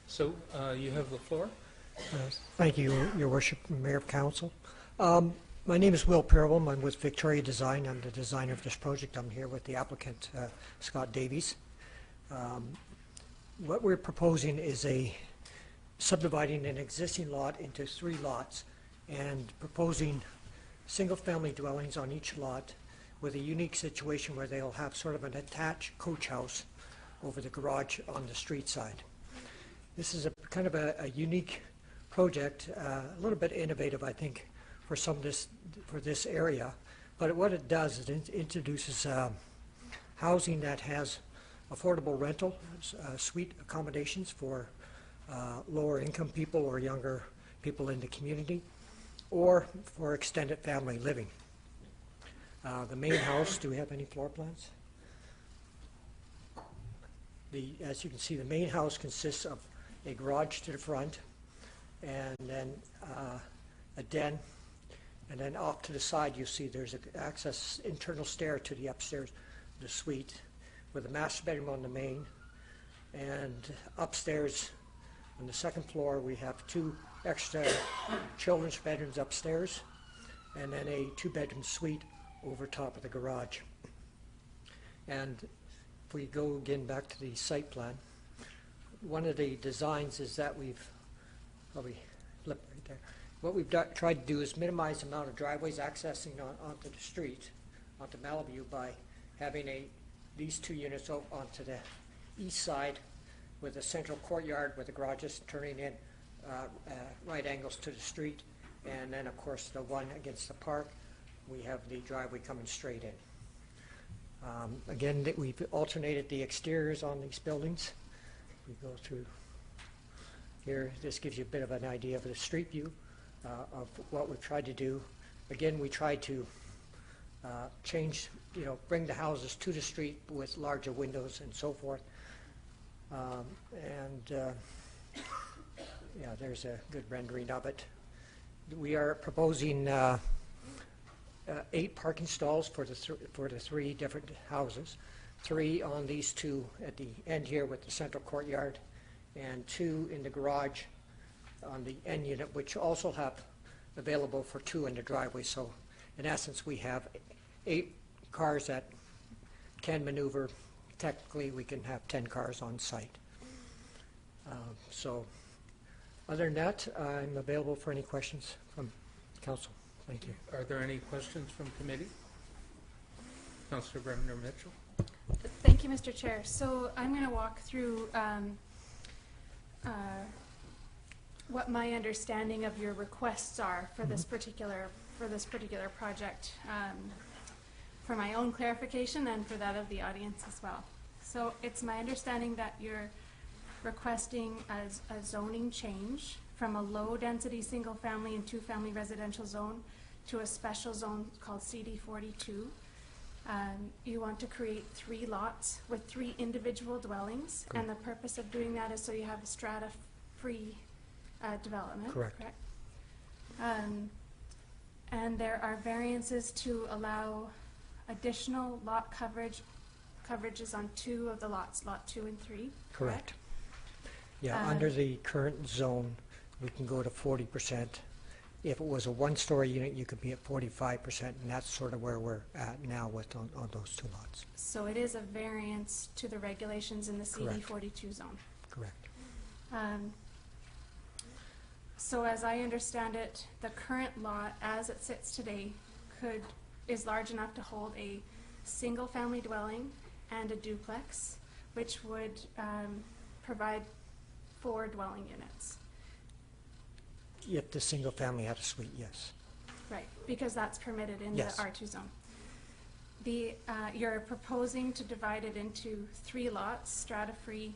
So you have the floor. Thank you, Your Worship, Mayor of Council. My name is Will Perwell. I'm with Victoria Design. I'm the designer of this project. I'm here with the applicant, Scott Davies. What we're proposing is subdividing an existing lot into 3 lots and proposing single-family dwellings on each lot with a unique situation where they'll have sort of an attached coach house over the garage on the street side. This is a kind of a unique project, a little bit innovative, I think, for this area. But what it does is it introduces housing that has affordable rental suite accommodations for lower income people or younger people in the community, or for extended family living. The main house, do we have any floor plans? As you can see, the main house consists of a garage to the front, and then a den, and then off to the side you see there's an access internal stair to the upstairs, the suite, with a master bedroom on the main, and upstairs on the second floor we have 2 extra children's bedrooms upstairs, and then a 2-bedroom suite over top of the garage. And if we go again back to the site plan, one of the designs is that we've probably flipped right there. What we've tried to do is minimize the amount of driveways accessing onto the street, onto Malaview, by having these 2 units onto the east side with a central courtyard with the garages turning in right angles to the street, and then of course the one against the park, we have the driveway coming straight in. Again, we've alternated the exteriors on these buildings. We go through here. This gives you a bit of an idea of the street view of what we've tried to do. Again, we tried to change, bring the houses to the street with larger windows and so forth. Yeah, there's a good rendering of it. We are proposing 8 parking stalls for the 3 different houses. 3 on these 2 at the end here with the central courtyard, and 2 in the garage on the end unit, which also have available for 2 in the driveway. So in essence, we have 8 cars that can maneuver. Technically, we can have 10 cars on site. So other than that, I'm available for any questions from council. Thank you. Are there any questions from committee? Councillor Bremner Mitchell. Thank you, Mr. Chair. So I'm going to walk through what my understanding of your requests are for this particular project, for my own clarification and for that of the audience as well. So it's my understanding that you're requesting a zoning change from a low-density single-family and 2-family residential zone to a special zone called CD42. You want to create 3 lots with 3 individual dwellings. Correct. And the purpose of doing that is so you have a strata-free development. Correct. And there are variances to allow additional lot coverages on 2 of the lots, lot 2 and 3. Correct. Yeah, under the current zone, we can go to 40%. If it was a 1-story unit, you could be at 45%, and that's sort of where we're at now with on those 2 lots. So it is a variance to the regulations in the CD42 zone. Correct. So as I understand it, the current lot, as it sits today, is large enough to hold a single-family dwelling and a duplex, which would provide 4 dwelling units. If the single family had a suite, yes. Right, because that's permitted in yes. the R2 zone. You're proposing to divide it into 3 lots, strata-free,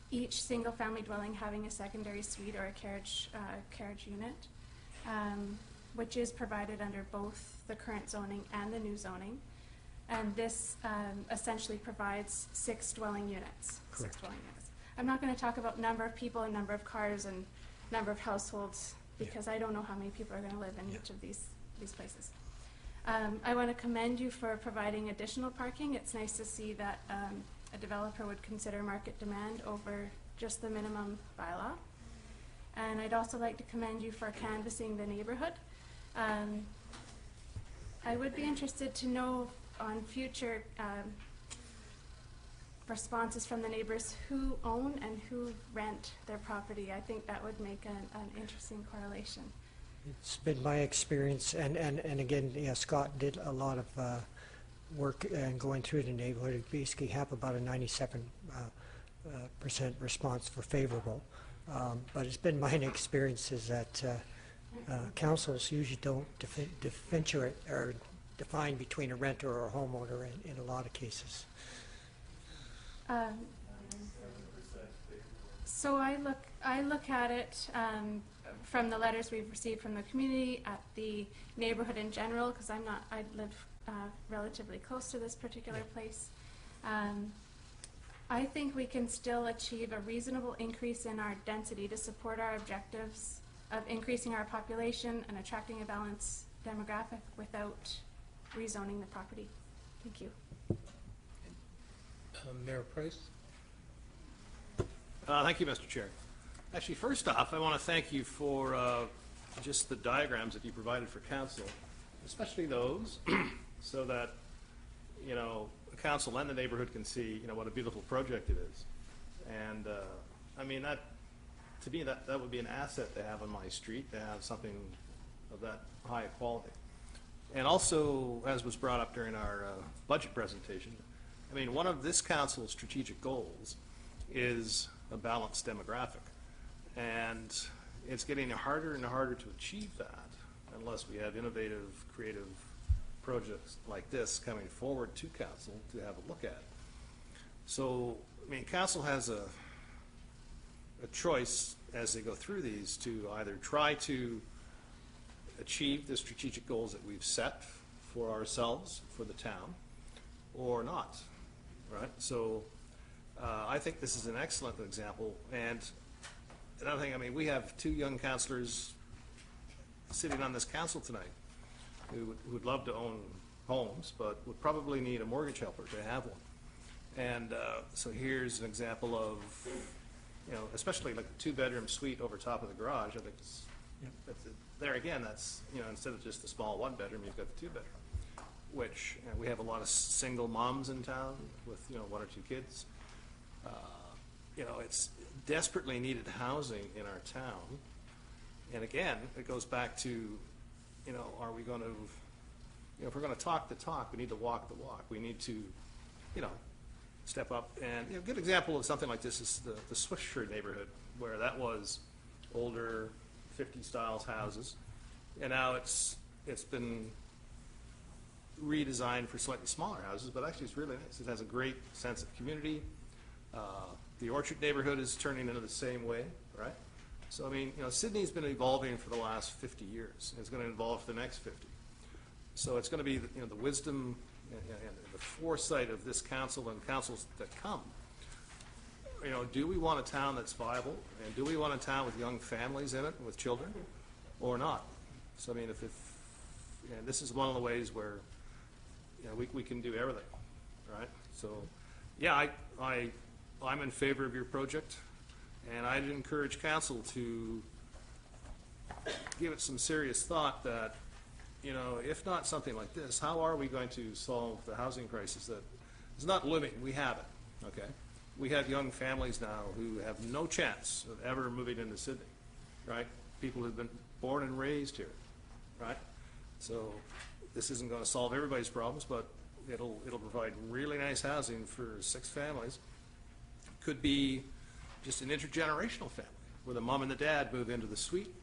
each single-family dwelling having a secondary suite or a carriage unit, which is provided under both the current zoning and the new zoning. And this essentially provides 6 dwelling units. Correct. 6 dwelling units. I'm not going to talk about number of people and number of cars and number of households, because I don't know how many people are going to live in each of these places. I want to commend you for providing additional parking. It's nice to see that a developer would consider market demand over just the minimum bylaw. And I'd also like to commend you for canvassing the neighborhood. I would be interested to know on future responses from the neighbors who own and who rent their property. I think that would make an interesting correlation. It's been my experience, and again, yeah, Scott did a lot of work and going through the neighborhood. It basically have about a 97% response for favorable. But it's been my experience is that councils usually don't differentiate or define between a renter or a homeowner in a lot of cases. So I look at it from the letters we've received from the community, at the neighborhood in general, because I live relatively close to this particular place. I think we can still achieve a reasonable increase in our density to support our objectives of increasing our population and attracting a balanced demographic without rezoning the property. Thank you. Mayor Price? Thank you, Mr. Chair. Actually, first off, I want to thank you for just the diagrams that you provided for council, especially those, so that, you know, the council and the neighborhood can see, you know, what a beautiful project it is. And I mean, that, to me, that would be an asset to have on my street, to have something of that high quality. And also, as was brought up during our budget presentation, I mean, one of this council's strategic goals is a balanced demographic. And it's getting harder and harder to achieve that unless we have innovative, creative projects like this coming forward to council to have a look at. So, I mean, council has a choice as they go through these to either try to achieve the strategic goals that we've set for ourselves, for the town, or not, right? So I think this is an excellent example. And another thing, I mean, we have two young councillors sitting on this council tonight who would love to own homes, but would probably need a mortgage helper to have one. And so here's an example of, you know, especially like a two-bedroom suite over top of the garage. I think it's, there again, that's, you know, instead of just the small one-bedroom, you've got the two-bedroom, which, you know, we have a lot of single moms in town with, you know, one or two kids. You know, it's desperately needed housing in our town. And again, it goes back to, you know, are we going to, you know, if we're going to talk the talk, we need to walk the walk. We need to, you know, step up. And, you know, a good example of something like this is the Swisher neighborhood, where that was older 50 styles houses, and now it's been redesigned for slightly smaller houses, but actually it's really nice. It has a great sense of community. The Orchard neighborhood is turning into the same way, right? So, I mean, you know, Sydney's been evolving for the last 50 years. It's going to evolve for the next 50. So it's going to be, you know, the wisdom and the foresight of this council and councils that come. You know, do we want a town that's viable, and do we want a town with young families in it, with children, or not? So, I mean, if you know, this is one of the ways where, you know, we can do everything, right? So, yeah, I'm in favor of your project, and I'd encourage council to give it some serious thought that, you know, if not something like this, how are we going to solve the housing crisis that is not living? We have it, okay? We have young families now who have no chance of ever moving into Sydney, right? People who've been born and raised here, right? So this isn't going to solve everybody's problems, but it'll provide really nice housing for 6 families. Could be just an intergenerational family where the mom and the dad move into the suite.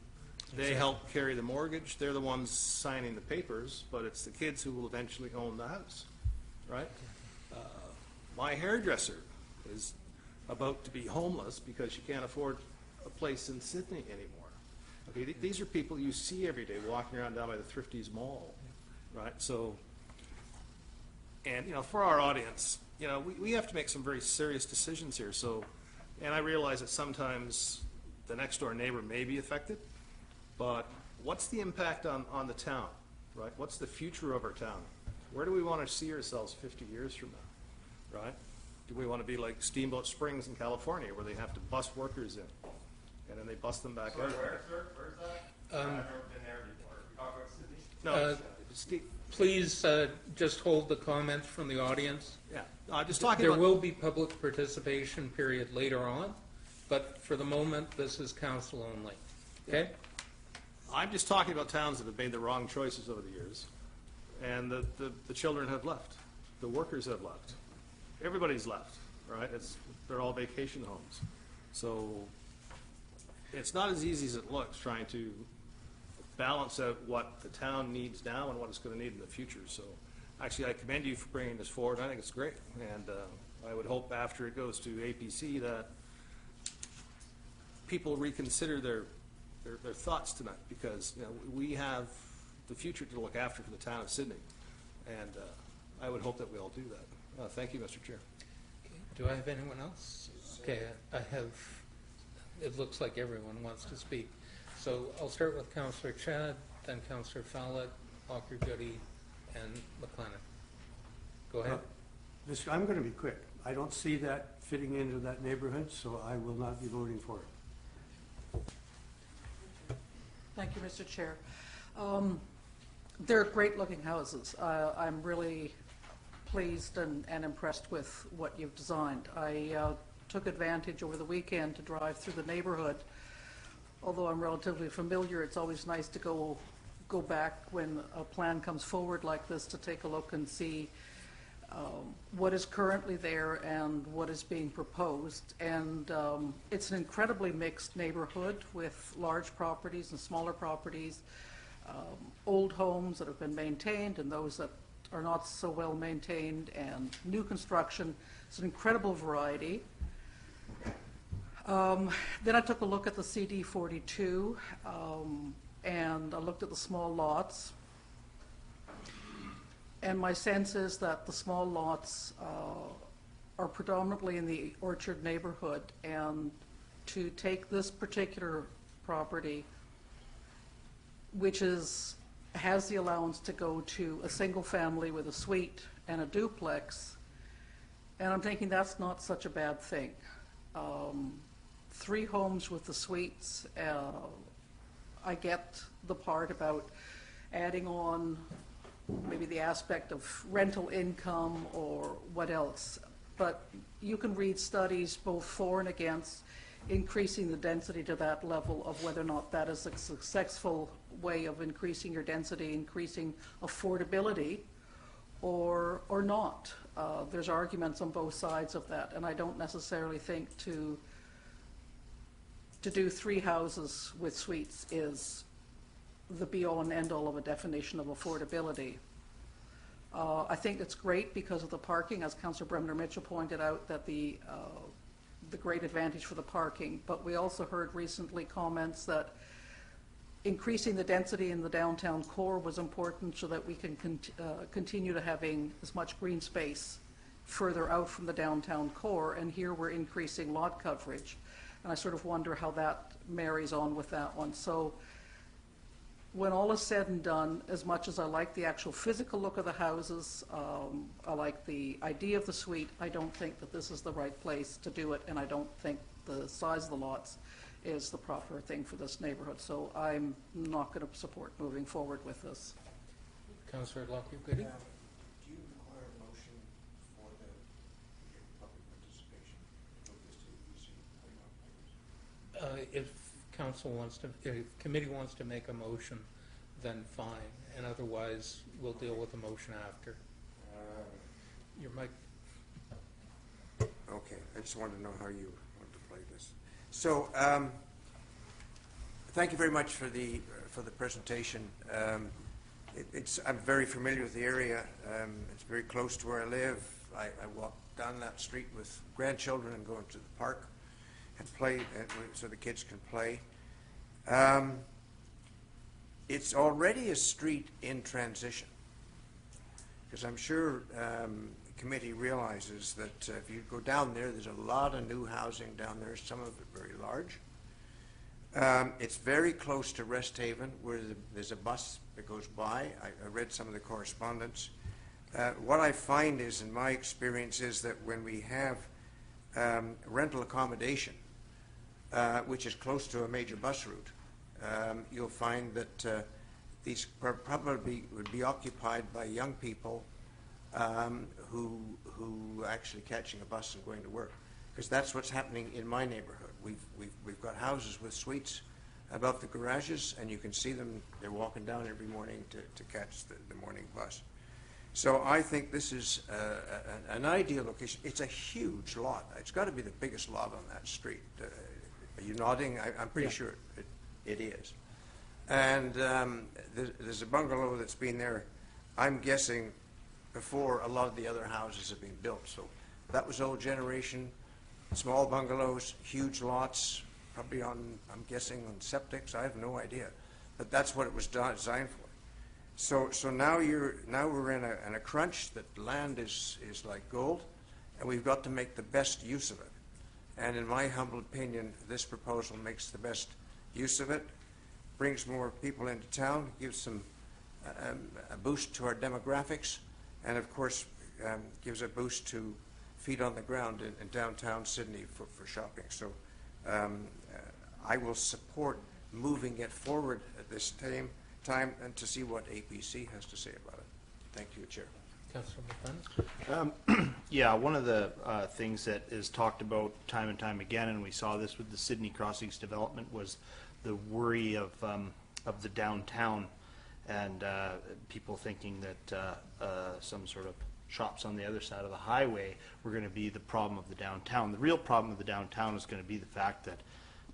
They help carry the mortgage. They're the ones signing the papers, but it's the kids who will eventually own the house, right? My hairdresser is about to be homeless because she can't afford a place in Sydney anymore. Okay, these are people you see every day walking around down by the Thrifties Mall, right? So, and, you know, for our audience, you know, we have to make some very serious decisions here. So, and I realize that sometimes the next door neighbor may be affected, but what's the impact on the town, right? What's the future of our town? Where do we want to see ourselves 50 years from now, right? Do we want to be like Steamboat Springs in California, where they have to bus workers in, and then they bus them back out? Where, sir? Where's that? I've never been there before. We talk about Sydney? No, Steve, Please just hold the comments from the audience. yeah, just talking There about. will be public participation period later on, but for the moment, this is council only. Okay? I'm just talking about towns that have made the wrong choices over the years, and the children have left, the workers have left, everybody's left, right? They're all vacation homes. So it's not as easy as it looks trying to balance out what the town needs now and what it's going to need in the future. So actually, I commend you for bringing this forward. I think it's great, and I would hope after it goes to APC that people reconsider their thoughts tonight, because we have the future to look after for the town of Sydney, and I would hope that we all do that. Thank you, Mr. Chair. Okay. Do I have anyone else? Okay, I have, it looks like everyone wants to speak. So I'll start with Councillor Chad, then Councillor Follett, Walker Goody, and McLennan. Go ahead. I'm going to be quick. I don't see that fitting into that neighborhood, so I will not be voting for it. Thank you, Mr. Chair. They're great-looking houses. I'm really pleased and impressed with what you've designed. I took advantage over the weekend to drive through the neighborhood. Although I'm relatively familiar, it's always nice to go back when a plan comes forward like this to take a look and see what is currently there and what is being proposed. And it's an incredibly mixed neighborhood with large properties and smaller properties, old homes that have been maintained and those that are not so well maintained, and new construction. It's an incredible variety. Then I took a look at the CD 42 and I looked at the small lots. And my sense is that the small lots are predominantly in the Orchard neighborhood, and to take this particular property, which has the allowance to go to a single family with a suite and a duplex, and I'm thinking that's not such a bad thing. 3 homes with the suites, I get the part about adding on maybe the aspect of rental income or what else, but you can read studies both for and against increasing the density to that level of whether or not that is a successful way of increasing your density, increasing affordability, or not. There's arguments on both sides of that, and I don't necessarily think to do 3 houses with suites is the be-all and end-all of a definition of affordability. I think it's great because of the parking, as Councillor Bremner Mitchell pointed out, that the great advantage for the parking, but we also heard recently comments that increasing the density in the downtown core was important so that we can continue to having as much green space further out from the downtown core, and here we're increasing lot coverage. And I sort of wonder how that marries on with that one. So when all is said and done, as much as I like the actual physical look of the houses, I like the idea of the suite, I don't think that this is the right place to do it, and I don't think the size of the lots is the proper thing for this neighborhood. So I'm not going to support moving forward with this. Councillor Lockyer Goody. Do you require a motion for the public participation? If council wants to, if committee wants to make a motion, then fine, and otherwise we'll deal with the motion after. Your mic. Okay, I just wanted to know how you want to play this. So, thank you very much for the presentation. I'm very familiar with the area. It's very close to where I live. I walk down that street with grandchildren and go into the park and play, so the kids can play. It's already a street in transition, because I'm sure the committee realizes that if you go down there, there's a lot of new housing down there, some of it very large. It's very close to Rest Haven, where there's a bus that goes by. I read some of the correspondence. What I find is, in my experience, is that when we have rental accommodation, which is close to a major bus route, you'll find that these probably would be occupied by young people who actually catching a bus and going to work, because that's what's happening in my neighborhood. We've got houses with suites above the garages, and you can see them. They're walking down every morning to catch the morning bus. So I think this is an ideal location. It's a huge lot. It's got to be the biggest lot on that street. Are you nodding? I'm pretty sure it is. And there's a bungalow that's been there, I'm guessing, before a lot of the other houses have been built. So that was old generation, small bungalows, huge lots, probably on, I'm guessing, on septics. I have no idea. But that's what it was designed for. So now we're in a crunch that land is like gold, and we've got to make the best use of it. And in my humble opinion, this proposal makes the best use of it, brings more people into town, gives some a boost to our demographics, and of course gives a boost to feet on the ground in downtown Sydney for shopping. So I will support moving it forward at this time and to see what APC has to say about it. Thank you, Chair. Councillor McLennan? Yeah, one of the things that is talked about time and time again, and we saw this with the Sydney Crossings development, was the worry of the downtown, and people thinking that some sort of shops on the other side of the highway were going to be the problem of the downtown. The real problem of the downtown is going to be the fact that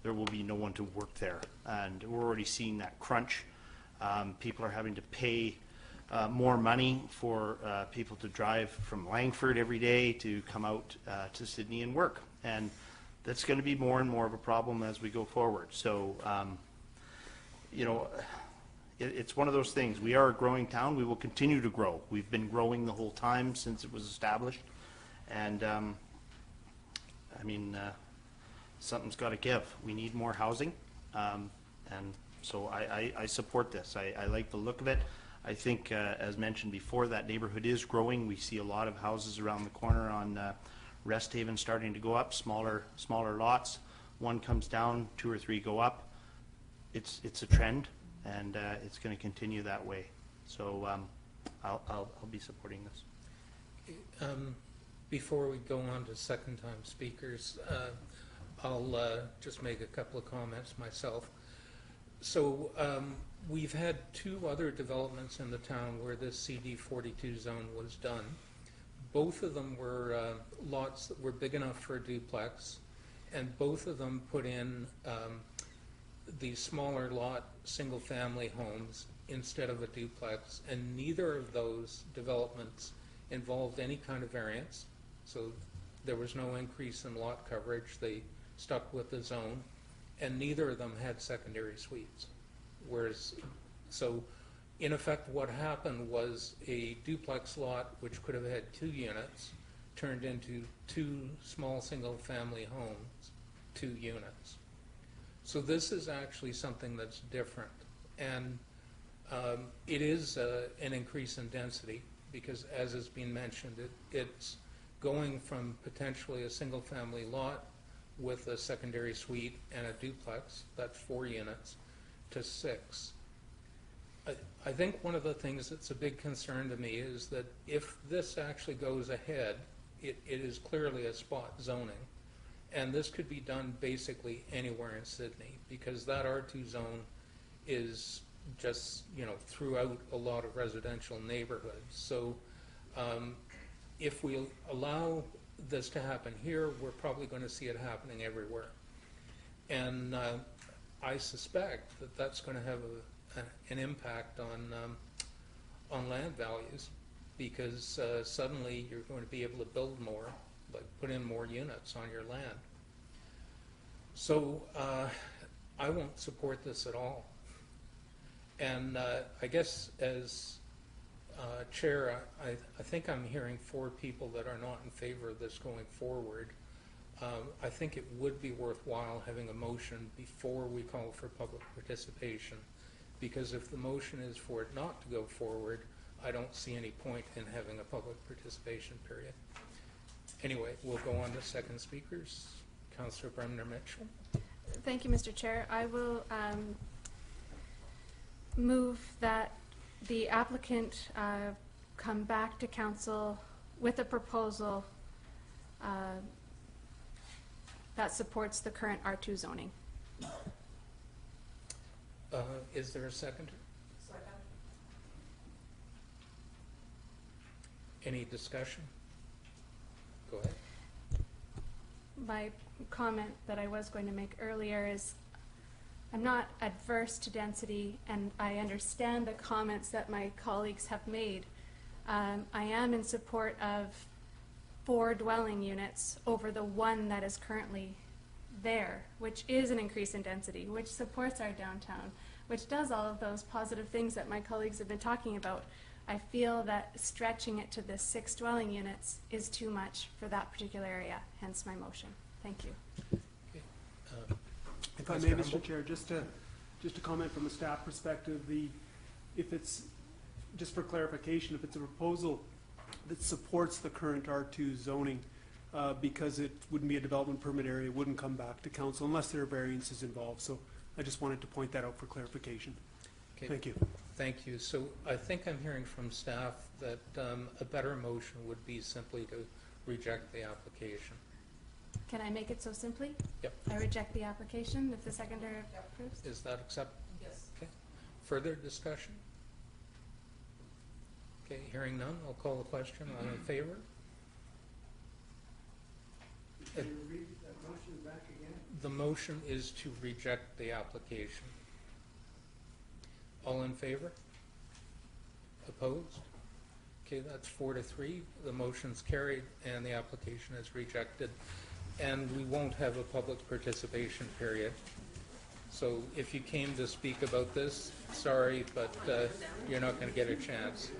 there will be no one to work there, and we're already seeing that crunch. People are having to pay more money for people to drive from Langford every day to come out to Sydney and work, and that's going to be more and more of a problem as we go forward. So, you know, it's one of those things. We are a growing town. We will continue to grow. We've been growing the whole time since it was established, and I mean, something's got to give. We need more housing, and so I support this. I like the look of it. I think, as mentioned before, that neighborhood is growing. We see a lot of houses around the corner on Rest Haven starting to go up, smaller lots. One comes down, 2 or 3 go up. It's a trend, and it's going to continue that way. So I'll be supporting this. Before we go on to second-time speakers, I'll just make a couple of comments myself. So we've had 2 other developments in the town where this CD42 zone was done. Both of them were lots that were big enough for a duplex, and both of them put in these smaller lot single-family homes instead of a duplex, and neither of those developments involved any kind of variance. So there was no increase in lot coverage. They stuck with the zone, and neither of them had secondary suites. So in effect, what happened was a duplex lot, which could have had 2 units, turned into 2 small single-family homes, 2 units. So this is actually something that's different, and it is an increase in density, because as has been mentioned, it's going from potentially a single-family lot with a secondary suite and a duplex, that's 4 units, to 6. I think one of the things that's a big concern to me is that if this actually goes ahead, it is clearly a spot zoning, and this could be done basically anywhere in Sydney, because that R2 zone is just, you know, throughout a lot of residential neighborhoods. So if we allow this to happen here, we're probably going to see it happening everywhere. And I suspect that that's going to have an impact on land values, because suddenly you're going to be able to build more, like put in more units on your land. So I won't support this at all. And I guess as Chair, I think I'm hearing 4 people that are not in favor of this going forward. I think it would be worthwhile having a motion before we call for public participation, because if the motion is for it not to go forward, I don't see any point in having a public participation period. Anyway, we'll go on to second speakers. Councillor Bremner Mitchell. Thank you, Mr. Chair. I will move that the applicant come back to council with a proposal that supports the current R2 zoning. Is there a second? Second. Any discussion? Go ahead. My comment that I was going to make earlier is I'm not adverse to density, and I understand the comments that my colleagues have made. I am in support of 4 dwelling units over the 1 that is currently there, which is an increase in density, which supports our downtown, which does all of those positive things that my colleagues have been talking about. I feel that stretching it to the 6 dwelling units is too much for that particular area, hence my motion. Thank you. Okay. If I may, Mr. Mr. Humble? Chair, just to comment from a staff perspective, if it's, just for clarification, if it's a proposal that supports the current R2 zoning, because it wouldn't be a development permit area, it wouldn't come back to council unless there are variances involved. So I just wanted to point that out for clarification. Okay. Thank you. Thank you. So I think I'm hearing from staff that a better motion would be simply to reject the application. Can I make it so simply? Yep. I reject the application if the seconder approves. Is that acceptable? Yes. Okay. Further discussion? Okay, hearing none, I'll call the question. All in favor? Can you read that motion back again? The motion is to reject the application. All in favor? Opposed? Okay, that's 4-3. The motion's carried and the application is rejected. And we won't have a public participation period. So if you came to speak about this, sorry, but you're not going to get a chance.